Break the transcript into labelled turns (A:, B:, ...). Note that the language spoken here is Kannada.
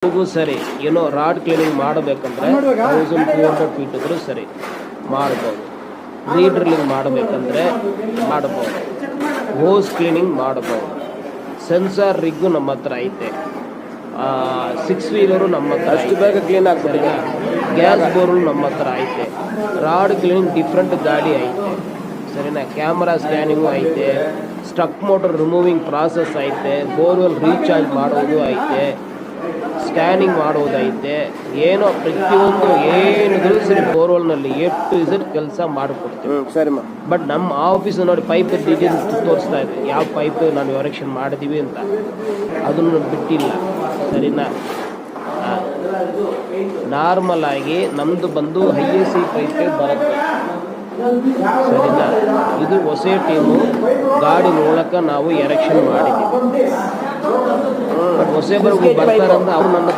A: ಗೂ ಸರಿ ಏನೋ ರಾಡ್ ಕ್ಲೀನಿಂಗ್ ಮಾಡಬೇಕಂದ್ರೆ 1200 ಫೀಟ್ ಇದ್ರೂ ಸರಿ ಮಾಡ್ಬೋದು. ರೀಡ್ರಿಲಿಂಗ್ ಮಾಡಬೇಕಂದ್ರೆ ಮಾಡ್ಬೋದು. ಹೋಸ್ ಕ್ಲೀನಿಂಗ್ ಮಾಡ್ಬೋದು. ಸೆನ್ಸಾರ್ ರಿಗ್ಗು ನಮ್ಮ ಹತ್ರ ಐತೆ. 6 ವೀಲರು ನಮ್ಮ ಹತ್ರ
B: ಅಷ್ಟು ಬೇಗ ಕ್ಲೀನ್ ಆಗ್ತದೆ.
A: ಗ್ಯಾಸ್ ಬೋರ್ಗಳು ನಮ್ಮ ಹತ್ರ ಐತೆ. ರಾಡ್ ಕ್ಲೀನಿಂಗ್ ಡಿಫ್ರೆಂಟ್ ಗಾಡಿ ಐತೆ ಸರಿನಾ. ಕ್ಯಾಮ್ರಾ ಸ್ಕ್ಯಾನಿಂಗು ಐತೆ. ಸ್ಟಕ್ ಮೋಟರ್ ರಿಮೂವಿಂಗ್ ಪ್ರಾಸೆಸ್ ಐತೆ. ಬೋರ್ವೆಲ್ ರೀಚಾರ್ಜ್ ಮಾಡೋದು ಐತೆ. ಸ್ಕ್ಯಾನಿಂಗ್ ಮಾಡೋದೈತೆ. ಏನೋ ಪ್ರತಿಯೊಂದು ಏನಿದ್ರು ಸರಿ ಬೋರ್ವೆಲ್ನಲ್ಲಿ A to Z ಕೆಲಸ ಮಾಡಿಕೊಡ್ತೀವಿ.
B: ಸರಿ
A: ಬಟ್ ನಮ್ಮ ಆಫೀಸ್ ನೋಡಿ ಪೈಪ್ ಡೀಟೇಲ್ಸ್ ತೋರಿಸ್ತಾ ಇದೆ, ಯಾವ ಪೈಪ್ ನಾವು ಎರೆಕ್ಷನ್ ಮಾಡಿದೀವಿ ಅಂತ. ಅದನ್ನು ಬಿಟ್ಟಿಲ್ಲ ಸರಿನಾ. ನಾರ್ಮಲ್ ಆಗಿ ನಮ್ದು ಬಂದು IAC ಪೈಪೇ ಬರುತ್ತೆ ಸರಿನಾ. ಇದು ಹೊಸ ಟೀಮು ಗಾಡಿ ಮೂಲಕ ನಾವು ಎರೆಕ್ಷನ್ ಮಾಡಿದ್ದೀವಿ. ಬಟ್ ಹೊಸಬರು ಬರ್ತಾರಂದ್ರೆ ಅವ್ರು ನನ್ನ ಹತ್ರ